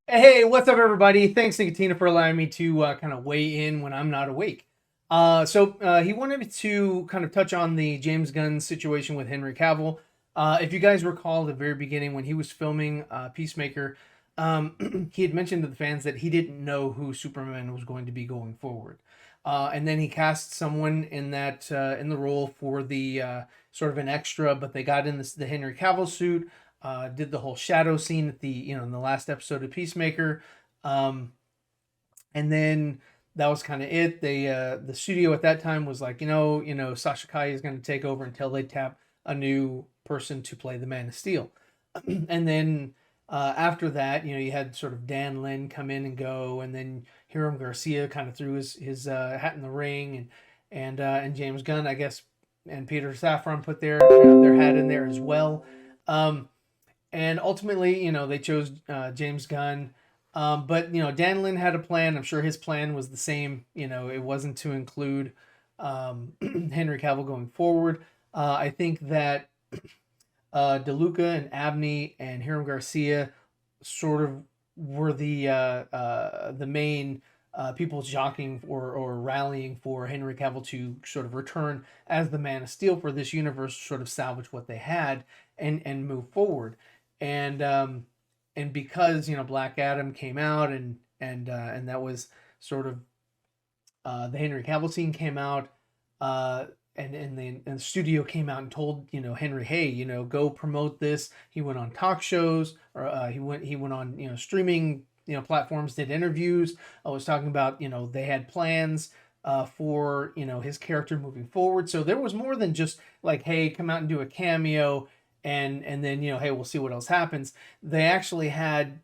Hey, what's up, everybody? Thanks, Nicotina, for allowing me to kind of weigh in when I'm not awake. He wanted to kind of touch on the James Gunn situation with Henry Cavill. If you guys recall, the very beginning when he was filming Peacemaker, he had mentioned to the fans that he didn't know who Superman was going to be going forward. And then he cast someone in that in the role for the sort of an extra, but they got in the Henry Cavill suit, did the whole shadow scene at the in the last episode of Peacemaker, um, and then that was kind of it. They the studio at that time was like, Sasha Kai is going to take over until they tap a new person to play the Man of Steel, and then after that, you had sort of Dan Lin come in and go, and then Hiram Garcia kind of threw his hat in the ring, and James Gunn, I guess, and Peter Safran put their hat in there as well. Um, and ultimately, they chose James Gunn. But Dan Lin had a plan. I'm sure his plan was the same. It wasn't to include Henry Cavill going forward. I think that DeLuca and Abney and Hiram Garcia sort of were the main people jockeying or rallying for Henry Cavill to sort of return as the Man of Steel for this universe, sort of salvage what they had and move forward. And because Black Adam came out and that was sort of the Henry Cavill scene came out, and the studio came out and told Henry, hey, go promote this. He went on talk shows, or he went on streaming platforms, did interviews. I was talking about they had plans for his character moving forward. So there was more than just like, hey, come out and do a cameo, and then hey, we'll see what else happens. They actually had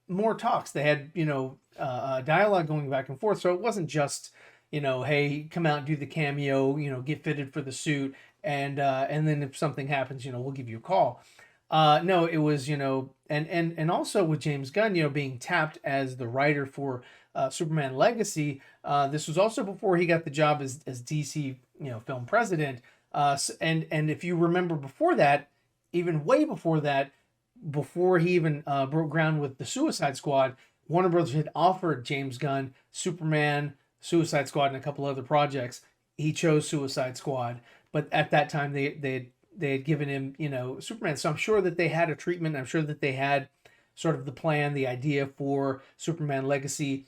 more talks. They had dialogue going back and forth. So it wasn't just hey, come out and do the cameo, get fitted for the suit, and then if something happens, we'll give you a call. No, it was and also with James Gunn, being tapped as the writer for Superman Legacy. This was also before he got the job as DC film president. And if you remember before that, even way before that, before he even broke ground with the Suicide Squad, Warner Brothers had offered James Gunn Superman, Suicide Squad, and a couple other projects. He chose Suicide Squad, but at that time they had given him Superman. So I'm sure that they had a treatment. I'm sure that they had sort of the plan, the idea for Superman Legacy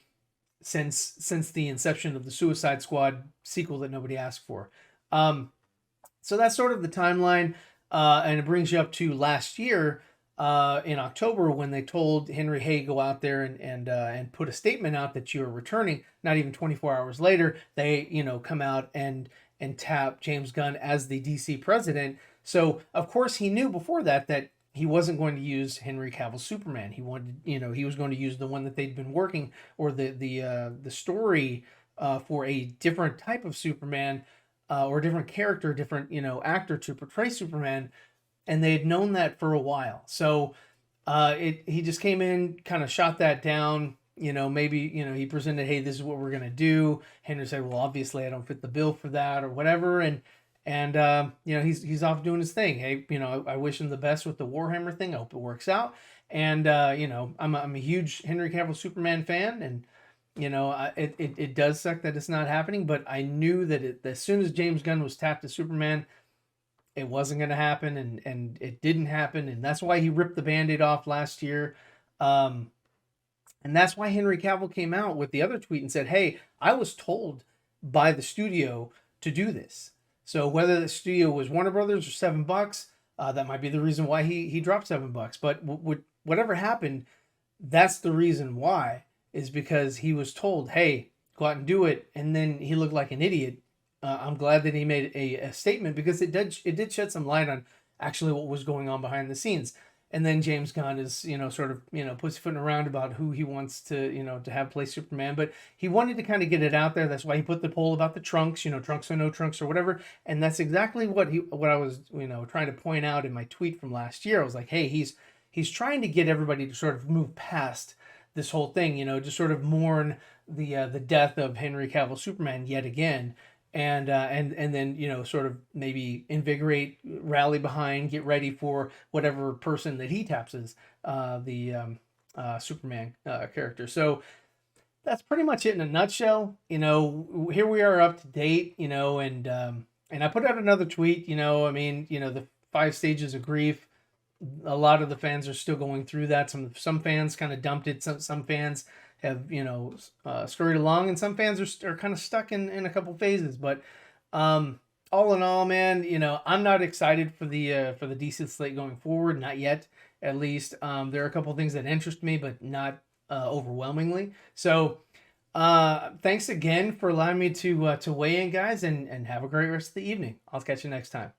since the inception of the Suicide Squad sequel that nobody asked for. So that's sort of the timeline, and it brings you up to last year in October when they told Henry, "Hey, go out there and put a statement out that you are returning." Not even 24 hours later, they come out and tap James Gunn as the DC president. So of course he knew before that he wasn't going to use Henry Cavill's Superman. He wanted, he was going to use the one that they'd been working, or the story for a different type of Superman, or a different character, different actor to portray Superman, and they had known that for a while. So he just came in, kind of shot that down. Maybe he presented, hey, this is what we're gonna do. Henry said, well, obviously I don't fit the bill for that or whatever, and he's off doing his thing. Hey, I wish him the best with the Warhammer thing. I hope it works out. And I'm a huge Henry Cavill Superman fan, and it does suck that it's not happening. But I knew that as soon as James Gunn was tapped as Superman, it wasn't going to happen, and it didn't happen, and that's why he ripped the band-aid off last year. um, and that's why Henry Cavill came out with the other tweet and said, hey, I was told by the studio to do this. So whether the studio was Warner Brothers or $7, that might be the reason why he dropped $7. But whatever happened, that's the reason why, is because he was told, hey, go out and do it, and then he looked like an idiot. I'm glad that he made a statement, because it did shed some light on actually what was going on behind the scenes. And then James Gunn is sort of puts foot in around about who he wants to have play Superman, but he wanted to kind of get it out there. That's why he put the poll about the trunks, trunks or no trunks or whatever. And that's exactly what I was trying to point out in my tweet from last year. I was like, hey, he's trying to get everybody to sort of move past this whole thing, just sort of mourn the death of Henry Cavill Superman yet again, and then sort of maybe invigorate, rally behind, get ready for whatever person that he taps as the Superman character. So that's pretty much it in a nutshell. You know, here we are up to date. You know, and I put out another tweet. You know, I mean, you know, the 5 stages of grief. A lot of the fans are still going through that. Some fans kind of dumped it. Some fans have, you know, scurried along, and some fans are kind of stuck in a couple phases. But all in all, man, you know, I'm not excited for the DC slate going forward. Not yet, at least. There are a couple things that interest me, but not overwhelmingly. So thanks again for allowing me to weigh in, guys, and have a great rest of the evening. I'll catch you next time.